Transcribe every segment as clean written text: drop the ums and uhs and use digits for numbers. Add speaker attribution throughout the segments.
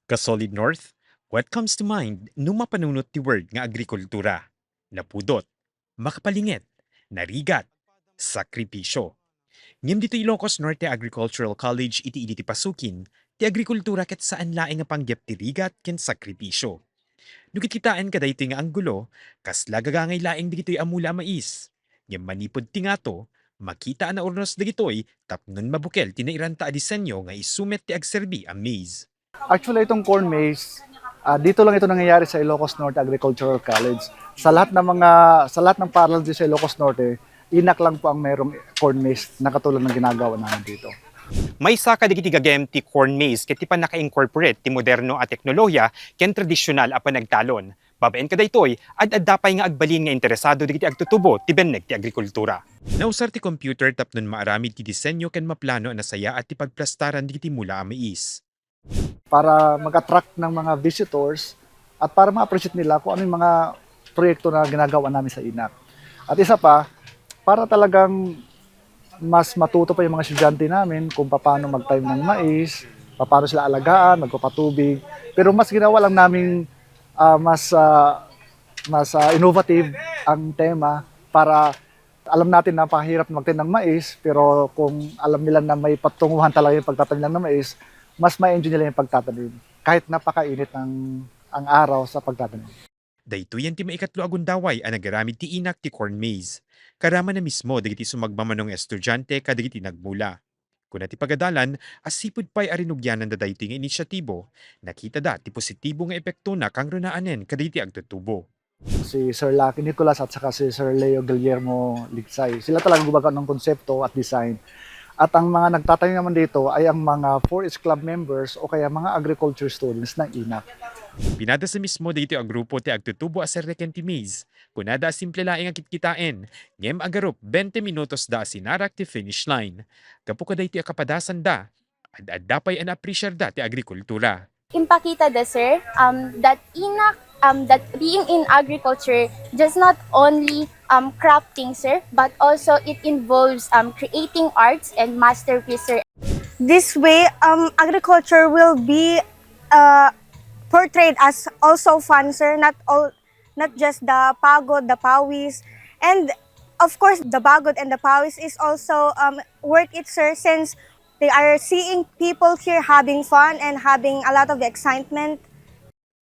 Speaker 1: Ka-Solid North, what comes to mind nung mapanunot ti word nga agrikultura? Napudot, makapalingit, narigat, sakripisyo. Ngem dito Ilocos Norte Agricultural College iti pasukin, ti agrikultura ket saan laeng nga panggep ti rigat ken sakripisyo. Dugit kitaan kada ito nga anggulo, kas lagagangay laeng digito'y amula mais. Ngem manipod ti nga to, makita na urnos digito'y tapnon mabukel tinairanta a disenyo nga isumet ti agserbi a maize.
Speaker 2: Actually, itong corn maze, dito lang ito nangyayari sa Ilocos Norte Agricultural College. Sa lahat ng paaralan dito sa Ilocos Norte, inak lang po ang mayroong corn maze na katulad ng ginagawa namin dito.
Speaker 1: May saka digiti gagem ti corn maze ket ti pa naka-incorporate ti moderno a teknolohiya ken tradisyonal a panagtalon. Babaen kada itoy, ad-addapay nga agbalin nga interesado digiti agtutubo ti benneg ti agrikultura. Nausar ti computer tapnon maaramid ti disenyo ken maplano na saya at ti pagplastaran digiti mula a mais.
Speaker 2: Para mag-attract ng mga visitors at para ma-appreciate nila kung ano yung mga proyekto na ginagawa namin sa INAC. At isa pa, para talagang mas matuto pa yung mga estudyante namin kung paano mag-time ng mais, paano sila alagaan, magpapatubig. Pero mas ginawa lang namin mas innovative ang tema para alam natin na pahirap magtanim ng mais, pero kung alam nila na may patunguhan talaga yung pagtatanim ng mais, mas ma-enjoy nila yung pagtatanim. Kahit napakainit ang araw sa pagtatanim.
Speaker 1: Dayto yan ti maikatlo agundaway ang nagaramid ti inak ti corn maze. Karama na mismo dagiti sumagmamanong estudyante kadagiti nagmula. Kuna ti pagadalan, asipod pa'y arinugyanan da dayto nga inisyatibo, nakita da ti positibo nga epekto na kang runaanen kadagiti agtutubo.
Speaker 2: Si Sir Lucky Nicolas at saka si Sir Leo Guillermo Ligsay. Sila talaga gumagawa ng konsepto at design. At ang mga nagtatanim naman dito ay ang mga 4H Club members o kaya mga agriculture students ng INAC.
Speaker 1: Pinada sa mismo dito ang grupo ti agtutubo a serreken ti maze. Kunada simple laing ang kitkitain, ngem agarup 20 minutos da sinarak ti finish line. Kapu kaday ti akapadasan da, ad-adda pa'y an-appreciate da ti agrikultura.
Speaker 3: Impakita da sir that that being in agriculture just not only crafting sir but also it involves creating arts and masterpiece sir.
Speaker 4: This way, agriculture will be portrayed as also fun, sir. Not just the pagod, the pawis, and of course the pagod and the pawis is also worth it, sir, since they are seeing people here having fun and having a lot of excitement.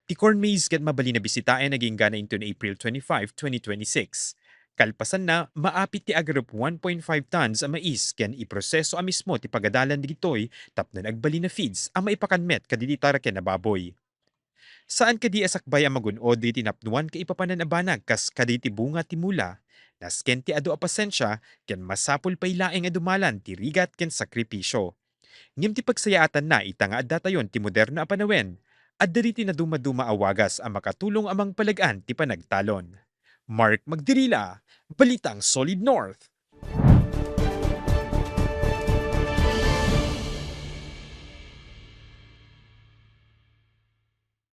Speaker 1: Ti corn maze ket mabali na bisitaen naging gana into April 25, 2026. Kalpasan na, maapit ti agarup 1.5 tons a mais ken iproseso a mismo ti pagadalan digitoy tapno nagbali na feeds a maipakanmet kaditi tara ken na baboy. Saan kadi asakbay ang magunod di tinapnuan ka ipapanan a banag kas kaditi bunga ti mula, nasken ti adu a pasensya ken masapul pay laeng a dumalan ti rigat ken sakripisyo. Ngem ti pagsayaatan na itanga at datayon ti moderno a panawen, at dariti na dumaduma awagas ang makatulong amang palagaan ti panagtalon. Mark Magdirila, Balitang Solid North.